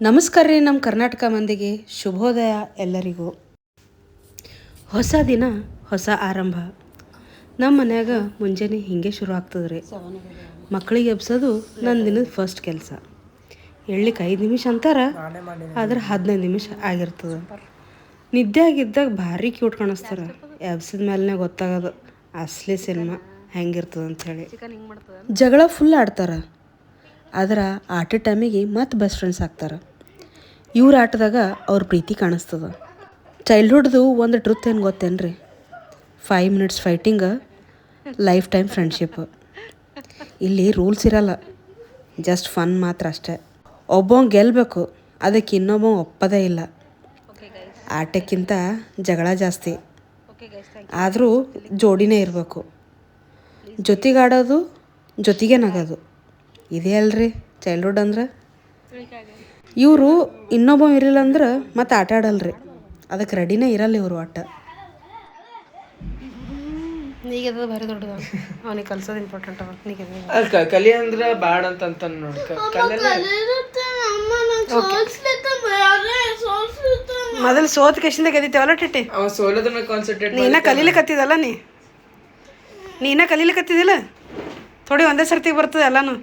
ನಮಸ್ಕಾರ ರೀ ನಮ್ಮ ಕರ್ನಾಟಕ ಮಂದಿಗೆ ಶುಭೋದಯ ಎಲ್ಲರಿಗೂ. ಹೊಸ ದಿನ ಹೊಸ ಆರಂಭ. ನಮ್ಮ ಮನ್ಯಾಗ ಮುಂಜಾನೆ ಹಿಂಗೆ ಶುರು ಆಗ್ತದೆ ರೀ. ಮಕ್ಕಳಿಗೆ ಎಬ್ಸೋದು ನನ್ನ ದಿನದ ಫಸ್ಟ್ ಕೆಲಸ. ಹೇಳಲಿಕ್ಕೆ 5 ನಿಮಿಷ ಅಂತಾರೆ, ಆದ್ರೆ 15 ನಿಮಿಷ ಆಗಿರ್ತದೆ. ನಿದ್ದೆ ಆಗಿದ್ದಾಗ ಭಾರಿ ಕ್ಯೂಟ್ ಕಾಣಿಸ್ತಾರೆ. ಎಬ್ಸಿದ ಮೇಲೆ ಗೊತ್ತಾಗೋದು ಅಸಲಿ ಸಿನಿಮಾ ಹೆಂಗಿರ್ತದೆ ಅಂಥೇಳಿ. ಜಗಳ ಫುಲ್ ಆಡ್ತಾರೆ, ಆದ್ರೆ ಆಟದ ಟೈಮಿಗೆ ಮತ್ತೆ ಬೆಸ್ಟ್ ಫ್ರೆಂಡ್ಸ್ ಆಗ್ತಾರೆ. ಇವ್ರ ಆಟದಾಗ ಅವ್ರ ಪ್ರೀತಿ ಕಾಣಿಸ್ತದೆ. ಚೈಲ್ಡ್ಹುಡ್ದು ಒಂದು ಟ್ರುತ್ ಏನು ಗೊತ್ತೇನ್ರಿ? 5 minutes fighting, life time friendship. ಇಲ್ಲಿ ರೂಲ್ಸ್ ಇರಲ್ಲ, ಜಸ್ಟ್ ಫನ್ ಮಾತ್ರ ಅಷ್ಟೇ. ಒಬ್ಬ ಗೆಲ್ಲಬೇಕು, ಅದಕ್ಕೆ ಇನ್ನೊಬ್ಬ ಒಪ್ಪದೇ ಇಲ್ಲ. ಆಟಕ್ಕಿಂತ ಜಗಳ ಜಾಸ್ತಿ, ಆದರೂ ಜೋಡಿನೇ ಇರಬೇಕು. ಜೊತೆಗಾಡೋದು, ಜೊತೆಗೆ ನಗೋದು, ಇದೇ ಅಲ್ರಿ ಚೈಲ್ಡ್ಹುಡ್ ಅಂದ್ರೆ. ಇವರು ಇನ್ನೊಬ್ಬ ಇರಲಿಲ್ಲ ಅಂದ್ರೆ ಮತ್ತೆ ಆಟ ಆಡಲ್ರಿ, ಅದಕ್ಕೆ ರೆಡಿನೇ ಇರಲ್ಲ ಇವರು ಆಟ. ಈಗ ಭಾರಿ ದೊಡ್ಡದ, ಅವನಿಗೆ ಕಲ್ಸೋದು ಇಂಪಾರ್ಟೆಂಟ್. ಅವನಿಗೆ ಕಲಿ ಅಂದ್ರೆ ಬ್ಯಾಡ ಅಂತ ನೋಡಿ. ಮೊದಲು ಸೋತ್ ಕೆಶಿಂದ ಗೆದ್ದಿತ್ತೇವಲ್ಲ ಟಿಟ್ಟಿ. ಅವ ಸೋಲೋದ್ರ ಮೇಲೆ ಕಾನ್ಸಂಟ್ರೇಟ್. ನೀನ ಕಲೀಲಿಕತ್ತಿದಲ್ಲ, ನೀನ ಕಲೀಲಿಕತ್ತಿದಿಲ್ಲ. ಥೋಡಿ ಒಂದೇ ಸರ್ತಿಗೆ ಬರ್ತದೆ ಎಲ್ಲಾನು.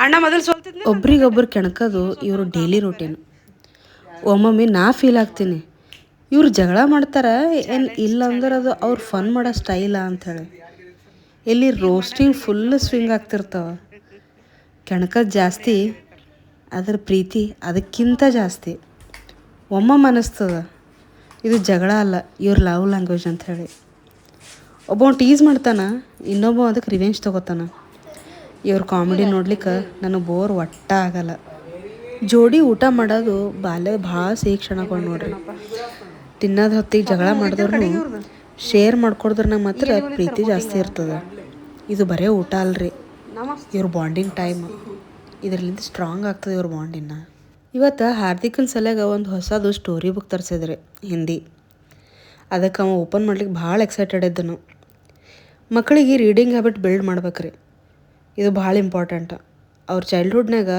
ಅಣ್ಣ ಮೊದಲು ಸೋಲ್ತಿದ್ನ. ಒಬ್ರಿಗೊಬ್ರು ಕೆಣಕೋದು ಇವರು ಡೈಲಿ ರೂಟೀನ್. ಒಮ್ಮೊಮ್ಮೆ ನಾ ಫೀಲ್ ಆಗ್ತೀನಿ, ಇವ್ರು ಜಗಳ ಮಾಡ್ತಾರೆ ಏನು ಇಲ್ಲ ಅಂದ್ರೆ ಅದು ಅವ್ರು ಫನ್ ಮಾಡೋ ಸ್ಟೈಲ ಅಂಥೇಳಿ. ಇಲ್ಲಿ ರೋಸ್ಟಿಂಗ್ ಫುಲ್ ಸ್ವಿಂಗ್ ಆಗ್ತಿರ್ತಾವ. ಕೆಣಕೋದು ಜಾಸ್ತಿ, ಅದ್ರ ಪ್ರೀತಿ ಅದಕ್ಕಿಂತ ಜಾಸ್ತಿ. ಒಮ್ಮೊಮ್ಮೆ ಅನ್ನಿಸ್ತದ ಇದು ಜಗಳ ಅಲ್ಲ, ಇವ್ರ ಲವ್ ಲ್ಯಾಂಗ್ವೇಜ್ ಅಂಥೇಳಿ. ಒಬ್ಬ ಟೀಸ್ ಮಾಡ್ತಾನೆ, ಇನ್ನೊಬ್ಬ ಅದಕ್ಕೆ ರಿವೆಂಜ್ ತೊಗೋತಾನೆ. ಇವ್ರ ಕಾಮಿಡಿ ನೋಡ್ಲಿಕ್ಕೆ ನನಗೆ ಬೋರ್ ಒಟ್ಟ ಆಗಲ್ಲ. ಜೋಡಿ ಊಟ ಮಾಡೋದು ಬಾಲ್ಯದ ಭಾಳ ಸಿಹಿ ಕ್ಷಣಗಳು ನೋಡ್ರಿ. ತಿನ್ನೋದು ಹೊತ್ತಿಗೆ ಜಗಳ ಮಾಡಿದವ್ರು ಶೇರ್ ಮಾಡ್ಕೊಡ್ದ್ರೆ ಮಾತ್ರ ಪ್ರೀತಿ ಜಾಸ್ತಿ ಇರ್ತದೆ. ಇದು ಬರೀ ಊಟ ಅಲ್ರಿ, ಇವ್ರ ಬಾಂಡಿಂಗ್ ಟೈಮ್. ಇದರಿಂದ ಸ್ಟ್ರಾಂಗ್ ಆಗ್ತದೆ ಇವ್ರ ಬಾಂಡಿನ. ಇವತ್ತು ಹಾರ್ದಿಕನ ಸಲಗ ಒಂದು ಹೊಸದು ಸ್ಟೋರಿ ಬುಕ್ ತರಿಸಿದ್ರಿ, ಹಿಂದಿ. ಅದಕ್ಕೆ ಅವ ಓಪನ್ ಮಾಡ್ಲಿಕ್ಕೆ ಭಾಳ ಎಕ್ಸೈಟೆಡ್ ಇದ್ದನು. ಮಕ್ಕಳಿಗೆ ರೀಡಿಂಗ್ ಹ್ಯಾಬಿಟ್ ಬಿಲ್ಡ್ ಮಾಡ್ಬೇಕ್ರಿ, ಇದು ಭಾಳ ಇಂಪಾರ್ಟೆಂಟ್. ಅವ್ರ ಚೈಲ್ಡ್ಹುಡ್ನಾಗ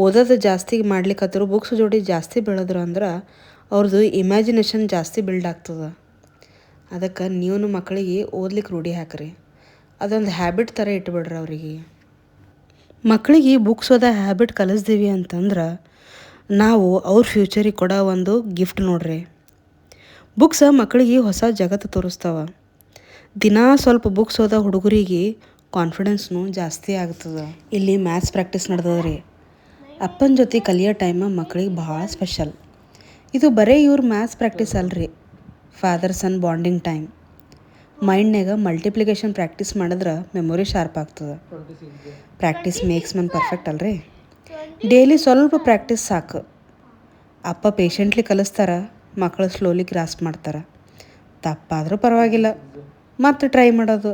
ಓದೋದು ಜಾಸ್ತಿ ಮಾಡ್ಲಿಕ್ಕತ್ತರು, ಬುಕ್ಸ್ ಜೋಡಿ ಜಾಸ್ತಿ ಬೆಳೆದ್ರು ಅಂದ್ರೆ ಅವ್ರದ್ದು ಇಮ್ಯಾಜಿನೇಷನ್ ಜಾಸ್ತಿ ಬಿಲ್ಡ್ ಆಗ್ತದೆ. ಅದಕ್ಕೆ ನೀವು ಮಕ್ಕಳಿಗೆ ಓದ್ಲಿಕ್ಕೆ ರೂಢಿ ಹಾಕ್ರಿ. ಅದೊಂದು ಹ್ಯಾಬಿಟ್ ಥರ ಇಟ್ಬಿಡ್ರಿ ಅವರಿಗೆ. ಮಕ್ಕಳಿಗೆ ಬುಕ್ಸ್ ಓದೋ ಹ್ಯಾಬಿಟ್ ಕಲಿಸ್ತೀವಿ ಅಂತಂದ್ರೆ ನಾವು ಅವ್ರ ಫ್ಯೂಚರಿಗೆ ಕೊಡೋ ಒಂದು ಗಿಫ್ಟ್ ನೋಡ್ರಿ. ಬುಕ್ಸ್ ಮಕ್ಕಳಿಗೆ ಹೊಸ ಜಗತ್ತು ತೋರಿಸ್ತಾವ. ದಿನಾ ಸ್ವಲ್ಪ ಬುಕ್ಸ್ ಓದೋ ಹುಡುಗರಿಗೆ ಕಾನ್ಫಿಡೆನ್ಸ್ನು ಜಾಸ್ತಿ ಆಗ್ತದೆ. ಇಲ್ಲಿ ಮ್ಯಾಥ್ಸ್ ಪ್ರಾಕ್ಟೀಸ್ ನಡೆದದ್ರಿ. ಅಪ್ಪನ ಜೊತೆ ಕಲಿಯೋ ಟೈಮ್ ಮಕ್ಕಳಿಗೆ ಭಾಳ ಸ್ಪೆಷಲ್. ಇದು ಬರೀ ಇವ್ರ ಮ್ಯಾಥ್ಸ್ ಪ್ರಾಕ್ಟೀಸ್ ಅಲ್ರಿ, ಫಾದರ್ ಸನ್ ಬಾಂಡಿಂಗ್ ಟೈಮ್. ಮೈಂಡ್ನಾಗ ಮಲ್ಟಿಪ್ಲಿಕೇಶನ್ ಪ್ರಾಕ್ಟೀಸ್ ಮಾಡಿದ್ರೆ ಮೆಮೊರಿ ಶಾರ್ಪ್ ಆಗ್ತದೆ. ಪ್ರಾಕ್ಟೀಸ್ ಮೇಕ್ಸ್ ಮನ್ ಪರ್ಫೆಕ್ಟ್ ಅಲ್ರಿ. ಡೈಲಿ ಸ್ವಲ್ಪ ಪ್ರಾಕ್ಟೀಸ್ ಸಾಕು. ಅಪ್ಪ ಪೇಷಂಟ್ಲಿ ಕಲಿಸ್ತಾರೆ, ಮಕ್ಕಳು ಸ್ಲೋಲಿ ಗ್ರಾಸ್ಪ್ ಮಾಡ್ತಾರೆ. ತಪ್ಪಾದರೂ ಪರವಾಗಿಲ್ಲ, ಮತ್ತೆ ಟ್ರೈ ಮಾಡೋದು.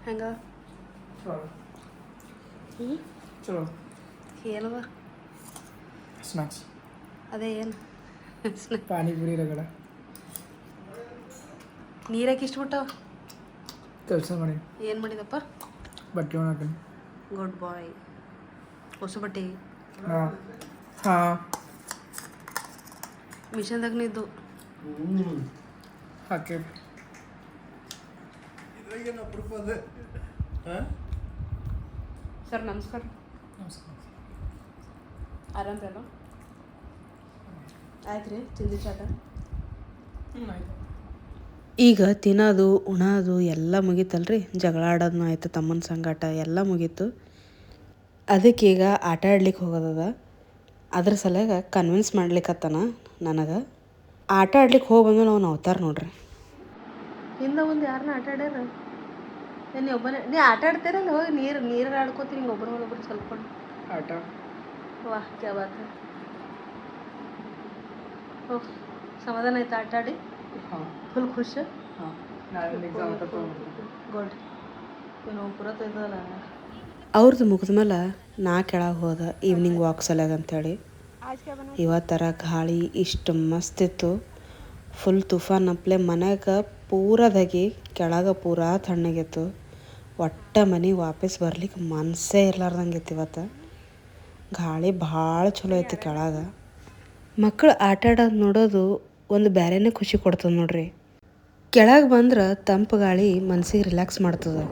ಹೆಂಗ ಚಲೋ ಏನವ ಸ್ನ್ಯಾಕ್ಸ್? ಅದೇ ಏನು ಪಾನಿಪುರಿ ರಗಡ. ನೀರಾಕಿ ಇಷ್ಟು ಬಿಟ್ಟವ. ಕೆಲಸ ಮಾಡಿ. ಏನು ಮಾಡಿದಪ್ಪ? ಬಟ್ಟೆ ಒಣಗ್ತೀನಿ. ಗುಡ್ ಬಾಯ್. ಹೊಸ ಬಟ್ಟೆ ಹಾಂ ಹಾಂ ಮಿಷನ್ದಾಗ ನಿದ್ದು ಹಾಕಿ. ಸರ್ ನಮಸ್ಕಾರ. ಆರಾಮ್ರಲ್ಲ? ಆಯ್ತು ರೀ, ತಿಂದಿ ಚಾಟ? ಈಗ ತಿನ್ನೋದು ಉಣೋದು ಎಲ್ಲ ಮುಗೀತಲ್ರಿ. ಜಗಳ ಆಡೋದನ್ನ ಆಯ್ತು, ತಮ್ಮನ ಸಂಗಾಟ ಎಲ್ಲ ಮುಗೀತು. ಅದಕ್ಕೀಗ ಆಟ ಆಡ್ಲಿಕ್ಕೆ ಹೋಗೋದದ. ಅದ್ರ ಸಲಗ ಕನ್ವಿನ್ಸ್ ಮಾಡ್ಲಿಕ್ಕತ್ತಾನ ನನಗೆ. ಆಟ ಆಡ್ಲಿಕ್ಕೆ ಹೋಗಿ ಬಂದು ನಾವು ಅವತಾರ ನೋಡ್ರಿ. ಹಿಂದೆ ಒಂದು ಯಾರನ್ನ ಆಟ ಆಡ್ಯಾರ? ನೀ ಒಬ್ಬನೇ ನೀ ಆಟ ಆಡ್ತೀರಲ್ಲ, ಹೋಗಿ ನೀರು ಆಡ್ಕೋತೀನಿ ಹಿಂಗೆ ಒಬ್ಬರು ಸ್ವಲ್ಪ ಆಟ. ವಾಹ್ ಕ್ಯಾ ಬಾತ್ ಹೈ. ಓಹ್ ಸಮಾಧಾನ ಆಯ್ತು ಆಟ ಆಡಿ? ಹಾಂ, ಫುಲ್ ಖುಷ್. ಹಾಂ, ನಾಳೆ ಎಕ್ಸಾಮ್ ಗುಡ್. ಇನ್ನು ಪೂರ ತೆಗ್ದಲ್ಲ. ಅವ್ರದ್ದು ಮುಗಿದ ಮೇಲೆ ನಾ ಕೆಳಗೆ ಹೋದೆ ಈವ್ನಿಂಗ್ ವಾಕ್ ಸಲಗ ಅಂಥೇಳಿ. ಇವತ್ತರ ಗಾಳಿ ಇಷ್ಟು ಮಸ್ತ್ ಇತ್ತು. ಫುಲ್ ತುಫಾನ್ ಅಪ್ಲೆ ಮನೆಗೆ ಪೂರದಾಗಿ ಕೆಳಗೆ ಪೂರಾ ತಣ್ಣಗಿತ್ತು. ಒಟ್ಟು ಮನೆಗೆ ವಾಪಸ್ ಬರ್ಲಿಕ್ಕೆ ಮನಸ್ಸೇ ಇರ್ಲಾರ್ದಂಗೆ ಇತ್ತು ಇವತ್ತು. ಗಾಳಿ ಭಾಳ ಚಲೋ ಐತಿ ಕೆಳಗೆ. ಮಕ್ಕಳು ಆಟ ಆಡೋದು ನೋಡೋದು ಒಂದು ಬೇರೆನೇ ಖುಷಿ ಕೊಡ್ತದೆ ನೋಡ್ರಿ. ಕೆಳಗೆ ಬಂದ್ರೆ ತಂಪು ಗಾಳಿ ಮನ್ಸಿಗೆ ರಿಲ್ಯಾಕ್ಸ್ ಮಾಡ್ತದೆ.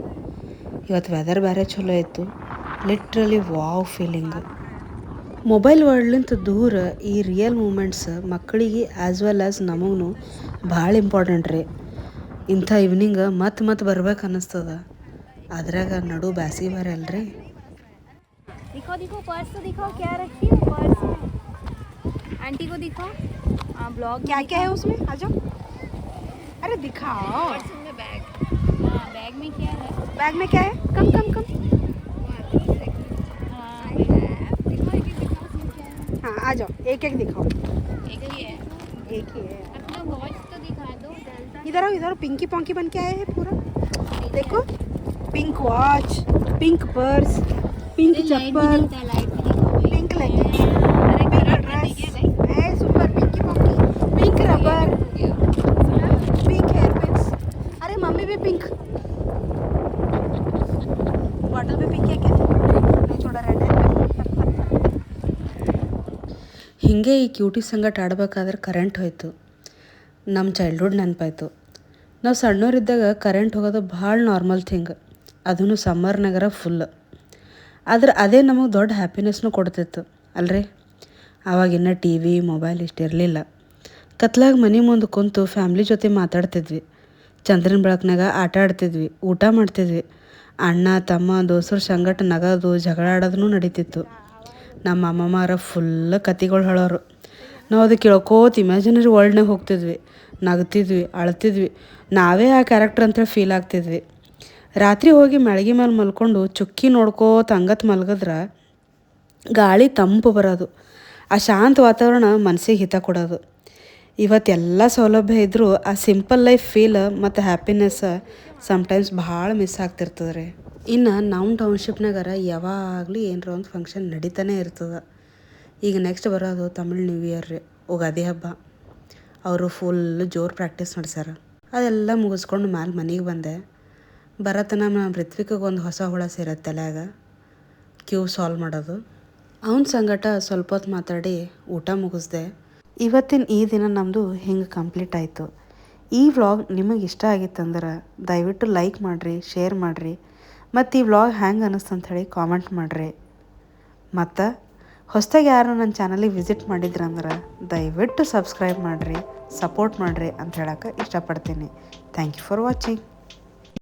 ಇವತ್ತು ವೆದರ್ ಬೇರೆ ಚಲೋ ಇತ್ತು. Literally wow feeling. ಮೊಬೈಲ್ ವರ್ಲ್ಡ್ಲಿಂತ ದೂರ ಈ ರಿಯಲ್ ಮೂಮೆಂಟ್ಸ್ ಮಕ್ಕಳಿಗೆ ಆ್ಯಸ್ ವೆಲ್ ಆ್ಯಸ್ ನಮಗೂ ಭಾಳ ಇಂಪಾರ್ಟೆಂಟ್ ರೀ. ಇಂಥ ಈವ್ನಿಂಗ್ ಮತ್ತೆ ಬರ್ಬೇಕು ಅನ್ನಿಸ್ತದೆ. ಅದ್ರಾಗ ನಡು ಬ್ಯಾಸಿಗೆ ಬೇರೆ ಅಲ್ರಿ. दिखाओ पर्स तो दिखाओ, क्या रखी है पर्स में? आंटी को दिखाओ. हाँ ब्लॉग क्या है उसमें? आ जाओ. अरे दिखाओ. पर्स में बैग. हाँ बैग में क्या है? बैग में क्या है? कम हाँ दिखाओ उसमें क्या है. हाँ आ जाओ. एक दिखाओ. एक ही है. एक ही है. अपना वॉच तो दिखा दो. इधर पिंकी पॉन्की बन के आए हैं पूरा. देखो pink watch, pink purse, pink चप्पल, pink leggings, pink dress, super pinky ponky, pink rubber, pink hair pins. अरे मम्मी भी पिंक. बॉटल भी पिंक है क्या? नहीं छोड़ा रेड है. ಹಿಂಗೆ ಈ ಕ್ಯೂಟಿ ಸಂಗಟ ಆಡ್ಬೇಕಾದ್ರೆ ಕರೆಂಟ್ ಹೋಯ್ತು. ನಮ್ಮ ಚೈಲ್ಡ್ಹುಡ್ ನೆನಪಾಯ್ತು. ನಾವು ಸಣ್ಣವರಿದ್ದಾಗ ಕರೆಂಟ್ ಹೋಗೋದು ಭಾಳ ನಾರ್ಮಲ್ ಥಿಂಗ್, ಅದೂ ಸಮ್ಮರ್ನಾಗರ ಫುಲ್. ಆದ್ರೆ ಅದೇ ನಮಗೆ ದೊಡ್ಡ ಹ್ಯಾಪಿನೆಸ್ನೂ ಕೊಡ್ತಿತ್ತು ಅಲ್ರಿ. ಆವಾಗಿನ್ನ ಟಿ ವಿ ಮೊಬೈಲ್ ಇಷ್ಟಿರಲಿಲ್ಲ. ಕತ್ಲಾಗ ಮನೆ ಮುಂದೆ ಕುಂತು ಫ್ಯಾಮ್ಲಿ ಜೊತೆ ಮಾತಾಡ್ತಿದ್ವಿ. ಚಂದ್ರನ ಬೆಳಕಿನಾಗ ಆಟ ಆಡ್ತಿದ್ವಿ, ಊಟ ಮಾಡ್ತಿದ್ವಿ. ಅಣ್ಣ ತಮ್ಮ ದೋಸ್ತರ ಸಂಗಟ ನಗೋದು ಜಗಳ ಆಡೋದೂ ನಡೀತಿತ್ತು. ನಮ್ಮ ಅಮ್ಮಮ್ಮಾರ ಫುಲ್ ಕತೆಗಳು ಹೇಳೋರು. ನಾವು ಅದು ಕೇಳ್ಕೋತ ಇಮ್ಯಾಜಿನರಿ ವರ್ಲ್ಡ್ನಾಗ ಹೋಗ್ತಿದ್ವಿ, ನಗ್ತಿದ್ವಿ, ಅಳ್ತಿದ್ವಿ. ನಾವೇ ಆ ಕ್ಯಾರೆಕ್ಟರ್ ಅಂತೇಳಿ ಫೀಲ್ ಆಗ್ತಿದ್ವಿ. ರಾತ್ರಿ ಹೋಗಿ ಮೆಳಗಿ ಮೇಲೆ ಮಲ್ಕೊಂಡು ಚುಕ್ಕಿ ನೋಡ್ಕೋತ ಅಂಗತ್ ಮಲ್ಗಿದ್ರೆ ಗಾಳಿ ತಂಪು ಬರೋದು. ಆ ಶಾಂತ ವಾತಾವರಣ ಮನಸ್ಸಿಗೆ ಹಿತ ಕೊಡೋದು. ಇವತ್ತೆಲ್ಲ ಸೌಲಭ್ಯ ಇದ್ದರೂ ಆ ಸಿಂಪಲ್ ಲೈಫ್ ಫೀಲ್ ಮತ್ತು ಹ್ಯಾಪಿನೆಸ್ ಸಮ್ಟೈಮ್ಸ್ ಭಾಳ ಮಿಸ್ ಆಗ್ತಿರ್ತದೆ ರೀ. ಇನ್ನು ನಮ್ಮ ಟೌನ್ಶಿಪ್ನಾಗಾರ ಯಾವಾಗಲೂ ಏನರ ಒಂದು ಫಂಕ್ಷನ್ ನಡೀತಾನೆ ಇರ್ತದೆ. ಈಗ ನೆಕ್ಸ್ಟ್ ಬರೋದು ತಮಿಳ್ ನ್ಯೂ ಇಯರ್ ರೀ, ಯುಗಾದಿ ಹಬ್ಬ. ಅವರು ಫುಲ್ ಜೋರು ಪ್ರಾಕ್ಟೀಸ್ ನಡೆಸ್ಯಾರ. ಅದೆಲ್ಲ ಮುಗಿಸ್ಕೊಂಡು ಮ್ಯಾಲೆ ಮನೆಗೆ ಬಂದೆ. ಬರತನ ನಮ್ಮ ಋತ್ವಿಕಿಗೆ ಒಂದು ಹೊಸ ಹುಳ ಸೇರತ್ತೆ ತಲೆಯಾಗ, ಕ್ಯೂ ಸಾಲ್ವ್ ಮಾಡೋದು. ಅವನ ಸಂಗಟ ಸ್ವಲ್ಪ ಹೊತ್ತು ಮಾತಾಡಿ ಊಟ ಮುಗಿಸ್ದೆ. ಇವತ್ತಿನ ಈ ದಿನ ನಮ್ಮದು ಹಿಂಗೆ ಕಂಪ್ಲೀಟ್ ಆಯಿತು. ಈ ವ್ಲಾಗ್ ನಿಮಗೆ ಇಷ್ಟ ಆಗಿತ್ತಂದ್ರೆ ದಯವಿಟ್ಟು ಲೈಕ್ ಮಾಡಿರಿ, ಶೇರ್ ಮಾಡಿರಿ, ಮತ್ತು ಈ ವ್ಲಾಗ್ ಹ್ಯಾಂಗೆ ಅನ್ನಿಸ್ತು ಅಂಥೇಳಿ ಕಾಮೆಂಟ್ ಮಾಡಿರಿ. ಮತ್ತು ಹೊಸದಾಗಿ ಯಾರು ನನ್ನ ಚಾನಲಿಗೆ ವಿಸಿಟ್ ಮಾಡಿದ್ರಂದ್ರೆ ದಯವಿಟ್ಟು ಸಬ್ಸ್ಕ್ರೈಬ್ ಮಾಡಿರಿ, ಸಪೋರ್ಟ್ ಮಾಡಿರಿ ಅಂತ ಹೇಳೋಕ್ಕೆ ಇಷ್ಟಪಡ್ತೀನಿ. Thank you for watching.